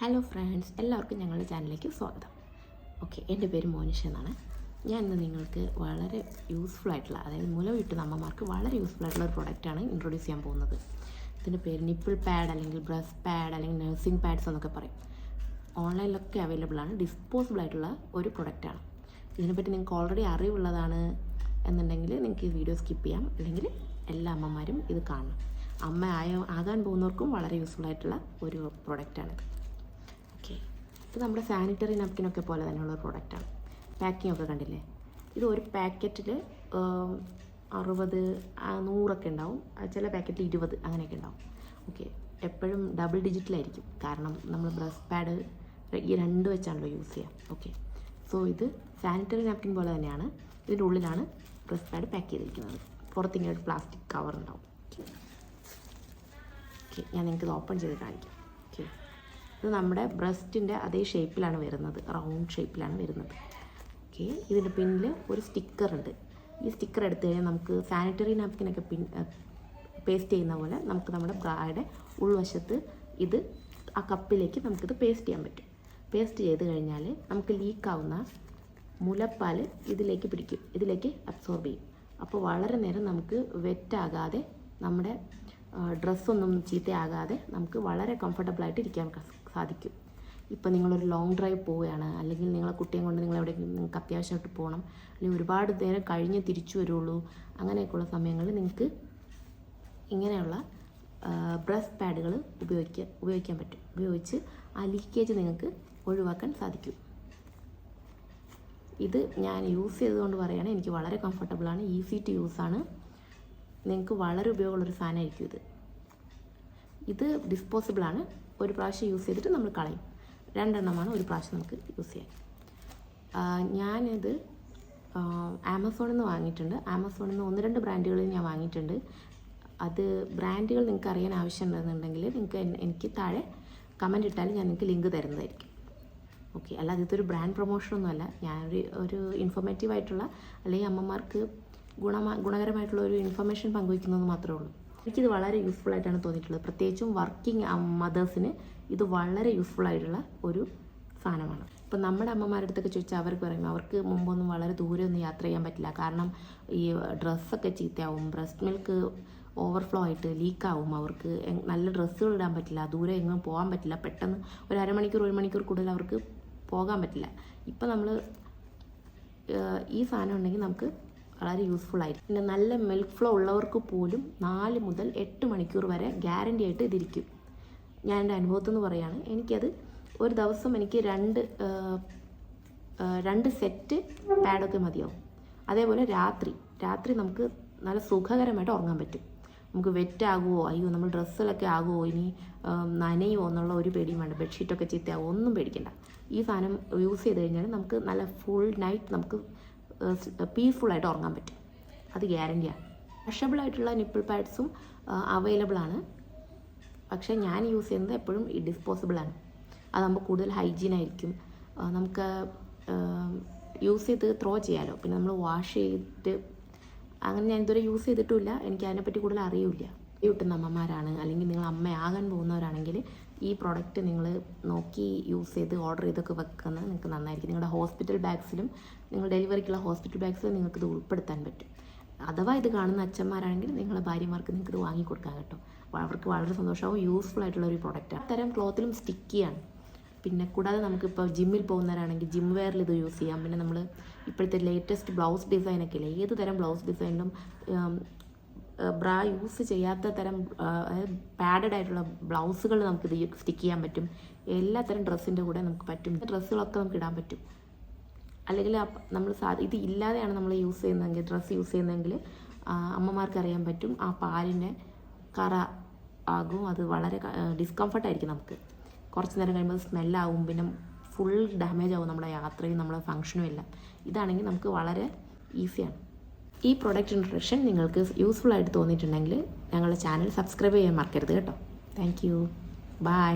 Hello friends, എല്ലാവർക്കും ഞങ്ങളുടെ ചാനലിലേക്ക് സ്വാഗതം. ഓക്കെ, എൻ്റെ പേര് മോനിഷ എന്നാണ്. ഞാൻ ഇന്ന് നിങ്ങൾക്ക് വളരെ യൂസ്ഫുൾ ആയിട്ടുള്ള, അതായത് മുല വീട്ടുന്ന അമ്മമാർക്ക് വളരെ യൂസ്ഫുൾ ആയിട്ടുള്ള ഒരു പ്രൊഡക്റ്റാണ് ഇൻട്രൊഡ്യൂസ് ചെയ്യാൻ പോകുന്നത്. ഇതിൻ്റെ പേര് നിപ്പിൾ പാഡ് അല്ലെങ്കിൽ ബ്രസ്റ്റ് പാഡ് അല്ലെങ്കിൽ നഴ്സിംഗ് പാഡ്സ് എന്നൊക്കെ പറയും. ഓൺലൈനിലൊക്കെ അവൈലബിൾ ആണ്. ഡിസ്പോസിബിൾ ആയിട്ടുള്ള ഒരു പ്രൊഡക്റ്റാണ്. ഇതിനെപ്പറ്റി നിങ്ങൾക്ക് ഓൾറെഡി അറിവുള്ളതാണ് എന്നുണ്ടെങ്കിൽ നിങ്ങൾക്ക് ഈ വീഡിയോ സ്കിപ്പ് ചെയ്യാം, അല്ലെങ്കിൽ എല്ലാ അമ്മമാരും ഇത് കാണണം. ആകാൻ പോകുന്നവർക്കും വളരെ യൂസ്ഫുൾ ആയിട്ടുള്ള ഒരു പ്രൊഡക്റ്റാണ്. ഓക്കെ, ഇത് നമ്മുടെ സാനിറ്ററി നാപ്കിനൊക്കെ പോലെ തന്നെയുള്ള ഒരു പ്രൊഡക്റ്റാണ്. പാക്കിംഗ് ഒക്കെ കണ്ടില്ലേ? ഇത് ഒരു പാക്കറ്റിൽ 60, 100 ഉണ്ടാവും. ചില പാക്കറ്റിൽ 20 അങ്ങനെയൊക്കെ ഉണ്ടാവും. ഓക്കെ, എപ്പോഴും ഡബിൾ ഡിജിറ്റിലായിരിക്കും, കാരണം നമ്മൾ ബ്രസ്റ്റ് പാഡ് ഈ 2 വെച്ചാണല്ലോ യൂസ് ചെയ്യുക. ഓക്കെ, സോ ഇത് സാനിറ്ററി നാപ്കിൻ പോലെ തന്നെയാണ്. ഇതിൻ്റെ ഉള്ളിലാണ് ബ്രസ്റ്റ് പാഡ് പാക്ക് ചെയ്തിരിക്കുന്നത്. പുറത്തിങ്ങനെ ഒരു പ്ലാസ്റ്റിക് കവർ ഉണ്ടാവും. ഓക്കെ, ഞാൻ നിങ്ങൾക്ക് ഇത് ഓപ്പൺ ചെയ്ത് കാണിക്കാം. ഓക്കെ, ഇത് നമ്മുടെ ബ്രസ്റ്റിൻ്റെ അതേ ഷേപ്പിലാണ് വരുന്നത്, റൗണ്ട് ഷേപ്പിലാണ് വരുന്നത്. ഓക്കെ, ഇതിൻ്റെ പിന്നിൽ ഒരു സ്റ്റിക്കറുണ്ട്. ഈ സ്റ്റിക്കർ എടുത്തു കഴിഞ്ഞാൽ നമുക്ക് സാനിറ്ററി നാപ്കിനൊക്കെ പേസ്റ്റ് ചെയ്യുന്ന പോലെ നമുക്ക് നമ്മുടെ ബ്രായുടെ ഉൾവശത്ത് ഇത് ആ കപ്പിലേക്ക് നമുക്കിത് പേസ്റ്റ് ചെയ്യാൻ പറ്റും. പേസ്റ്റ് ചെയ്ത് കഴിഞ്ഞാൽ നമുക്ക് ലീക്കാവുന്ന മുലപ്പാൽ ഇതിലേക്ക് പിടിക്കും, ഇതിലേക്ക് അബ്സോർബ് ചെയ്യും. അപ്പോൾ വളരെ നേരം നമുക്ക് വെറ്റാകാതെ, നമ്മുടെ ഡ്രസ്സൊന്നും ചീത്തയാകാതെ നമുക്ക് വളരെ കംഫർട്ടബിളായിട്ട് ഇരിക്കാൻ സാധിക്കും. ഇപ്പോൾ നിങ്ങളൊരു ലോങ് ഡ്രൈവ് പോവുകയാണ്, അല്ലെങ്കിൽ നിങ്ങളെ കുട്ടിയെ കൊണ്ട് നിങ്ങൾ എവിടെയെങ്കിലും നിങ്ങൾക്ക് അത്യാവശ്യമായിട്ട് പോകണം, അല്ലെങ്കിൽ ഒരുപാട് നേരം കഴിഞ്ഞ് തിരിച്ചു വരുള്ളൂ, അങ്ങനെയൊക്കെയുള്ള സമയങ്ങളിൽ നിങ്ങൾക്ക് ഇങ്ങനെയുള്ള ബ്രസ്റ്റ് പാഡുകൾ ഉപയോഗിക്കാൻ പറ്റും. ഉപയോഗിച്ച് ആ ലീക്കേജ് നിങ്ങൾക്ക് ഒഴിവാക്കാൻ സാധിക്കും. ഇത് ഞാൻ യൂസ് ചെയ്തതുകൊണ്ട് പറയുകയാണ്, എനിക്ക് വളരെ കംഫർട്ടബിളാണ്, ഈസി ടു യൂസാണ്. നിങ്ങൾക്ക് വളരെ ഉപയോഗമുള്ളൊരു സാധനമായിരിക്കും ഇത് ഡിസ്പോസിബിളാണ്. ഒരു പ്രാവശ്യം യൂസ് ചെയ്തിട്ട് നമ്മൾ കളയും. 2 എണ്ണമാണ് ഒരു പ്രാവശ്യം നമുക്ക് യൂസ് ചെയ്യാൻ. ഞാനിത് ആമസോണിൽ നിന്ന് വാങ്ങിയിട്ടുണ്ട്. ആമസോണിൽ നിന്ന് 1-2 ബ്രാൻഡുകളിൽ ഞാൻ വാങ്ങിയിട്ടുണ്ട്. അത് ബ്രാൻഡുകൾ നിങ്ങൾക്ക് അറിയാൻ ആവശ്യമുണ്ടെന്നുണ്ടെങ്കിൽ നിങ്ങൾക്ക് എനിക്ക് താഴെ കമൻറ്റ് ഇട്ടാൽ ഞാൻ നിങ്ങൾക്ക് ലിങ്ക് തരുന്നതായിരിക്കും. ഓക്കെ, അല്ലാതെ ഇതൊരു ബ്രാൻഡ് പ്രൊമോഷനൊന്നുമല്ല. ഞാനൊരു ഇൻഫോർമേറ്റീവായിട്ടുള്ള, അല്ലെങ്കിൽ അമ്മമാർക്ക് ഗുണകരമായിട്ടുള്ള ഒരു ഇൻഫർമേഷൻ പങ്കുവയ്ക്കുന്നത് മാത്രമേ ഉള്ളൂ. എനിക്കിത് വളരെ യൂസ്ഫുൾ ആയിട്ടാണ് തോന്നിയിട്ടുള്ളത്. പ്രത്യേകിച്ചും വർക്കിംഗ് മദേഴ്സിന് ഇത് വളരെ യൂസ്ഫുൾ ആയിട്ടുള്ള ഒരു സാധനമാണ്. ഇപ്പം നമ്മുടെ അമ്മമാരുടെ അടുത്തൊക്കെ ചോദിച്ചാൽ അവർക്ക് പറയും, അവർക്ക് മുമ്പൊന്നും വളരെ ദൂരെ ഒന്നും യാത്ര ചെയ്യാൻ പറ്റില്ല, കാരണം ഈ ഡ്രസ്സൊക്കെ ചീത്തയാവും, ബ്രസ്റ്റ് മിൽക്ക് ഓവർഫ്ലോ ആയിട്ട് ലീക്കാവും, അവർക്ക് നല്ല ഡ്രസ്സുകൾ ഇടാൻ പറ്റില്ല, ദൂരെ എങ്ങും പോകാൻ പറ്റില്ല, പെട്ടെന്ന് ഒരു അരമണിക്കൂർ 1 മണിക്കൂർ കൂടുതൽ അവർക്ക് പോകാൻ പറ്റില്ല. ഇപ്പം നമ്മൾ ഈ സാധനം ഉണ്ടെങ്കിൽ നമുക്ക് വളരെ യൂസ്ഫുൾ ആയിരിക്കും. പിന്നെ നല്ല മിൽക്ക് ഫ്ലോ ഉള്ളവർക്ക് പോലും 4 മുതൽ 8 മണിക്കൂർ വരെ ഗ്യാരണ്ടി ആയിട്ട് ഇതിരിക്കും. ഞാൻ എൻ്റെ അനുഭവത്തിൽ നിന്ന് പറയുകയാണ്. എനിക്കത് ഒരു ദിവസം എനിക്ക് 2 സെറ്റ് പാഡൊക്കെ മതിയാവും. അതേപോലെ രാത്രി നമുക്ക് നല്ല സുഖകരമായിട്ട് ഉറങ്ങാൻ പറ്റും. നമുക്ക് വെറ്റാകുമോ, അയ്യോ നമ്മൾ ഡ്രസ്സിലൊക്കെ ആകുമോ, ഇനി നനയുമോ എന്നുള്ള ഒരു പേടിയും വേണ്ട, ബെഡ്ഷീറ്റൊക്കെ ചീത്തയാകുമോ, ഒന്നും പേടിക്കണ്ട. ഈ സാധനം യൂസ് ചെയ്ത് കഴിഞ്ഞാൽ നമുക്ക് നല്ല ഫുൾ നൈറ്റ് നമുക്ക് പീസ്ഫുള്ളായിട്ട് ഉറങ്ങാൻ പറ്റും. അത് ഗ്യാരണ്ടിയാണ്. വാഷബിളായിട്ടുള്ള നിപ്പിൾ പാഡ്സും അവൈലബിൾ ആണ്. പക്ഷേ ഞാൻ യൂസ് ചെയ്യുന്നത് എപ്പോഴും ഡിസ്പോസിബിളാണ്. അതാകുമ്പോൾ കൂടുതൽ ഹൈജീനായിരിക്കും. നമുക്ക് യൂസ് ചെയ്ത് ത്രോ ചെയ്യാമല്ലോ. പിന്നെ നമ്മൾ വാഷ് ചെയ്തിട്ട് അങ്ങനെ ഞാൻ ഇതുവരെ യൂസ് ചെയ്തിട്ടുമില്ല. എനിക്ക് അതിനെപ്പറ്റി കൂടുതൽ അറിയില്ല. കിട്ടുന്ന അമ്മമാരാണ്, അല്ലെങ്കിൽ നിങ്ങൾ അമ്മയാകാൻ പോകുന്നവരാണെങ്കിൽ ഈ പ്രോഡക്റ്റ് നിങ്ങൾ നോക്കി യൂസ് ചെയ്ത് ഓർഡർ ചെയ്തൊക്കെ വെക്കുന്നത് നിങ്ങൾക്ക് നന്നായിരിക്കും. നിങ്ങളുടെ ഹോസ്പിറ്റൽ ബാഗ്സിലും, നിങ്ങൾ ഡെലിവറിക്കുള്ള ഹോസ്പിറ്റൽ ബാഗ്സിലും നിങ്ങൾക്കിത് ഉൾപ്പെടുത്താൻ പറ്റും. അഥവാ ഇത് കാണുന്ന അച്ഛന്മാരാണെങ്കിൽ നിങ്ങളുടെ ഭാര്യമാർക്ക് നിങ്ങൾക്കിത് വാങ്ങിക്കൊടുക്കാൻ കേട്ടോ. അവർക്ക് വളരെ സന്തോഷമാവും. യൂസ്ഫുൾ ആയിട്ടുള്ള ഒരു പ്രോഡക്റ്റാണ്. തരം ക്ലോത്തിലും സ്റ്റിക്കിയാണ്. പിന്നെ കൂടാതെ നമുക്കിപ്പോൾ ജിമ്മിൽ പോകുന്നവരാണെങ്കിൽ ജിം വെയറിൽ ഇത് യൂസ് ചെയ്യാം. പിന്നെ നമ്മൾ ഇപ്പോഴത്തെ ലേറ്റസ്റ്റ് ബ്ലൗസ് ഡിസൈനൊക്കെ ഇല്ലേ, ഏത് തരം ബ്ലൗസ് ഡിസൈനിലും ബ്രാ യൂസ് ചെയ്യാത്ത തരം പാഡഡ് ആയിട്ടുള്ള ബ്ലൗസുകൾ നമുക്കിത് സ്റ്റിക്ക് ചെയ്യാൻ പറ്റും. എല്ലാ തരം ഡ്രസ്സിൻ്റെ കൂടെ നമുക്ക് പറ്റും. ഡ്രസ്സുകളൊക്കെ നമുക്ക് ഇടാൻ പറ്റും. അല്ലെങ്കിൽ നമ്മൾ ഇത് ഇല്ലാതെയാണ് നമ്മൾ ഡ്രസ്സ് യൂസ് ചെയ്യുന്നതെങ്കിൽ അമ്മമാർക്ക് അറിയാൻ പറ്റും, ആ പാലിൻ്റെ കറ ആകും. അത് വളരെ ഡിസ്കംഫർട്ടായിരിക്കും. നമുക്ക് കുറച്ച് നേരം കഴിയുമ്പോൾ സ്മെല്ലാവും, പിന്നെ ഫുൾ ഡാമേജ് ആവും നമ്മുടെ യാത്രയും നമ്മുടെ ഫങ്ഷനും എല്ലാം. ഇതാണെങ്കിൽ നമുക്ക് വളരെ ഈസിയാണ്. ഈ പ്രൊഡക്റ്റ് ഇൻട്രൊഡക്ഷൻ നിങ്ങൾക്ക് യൂസ്ഫുൾ ആയിട്ട് തോന്നിയിട്ടുണ്ടെങ്കിൽ ഞങ്ങളുടെ ചാനൽ സബ്സ്ക്രൈബ് ചെയ്യാൻ മറക്കരുത് കേട്ടോ. Thank you. ബൈ.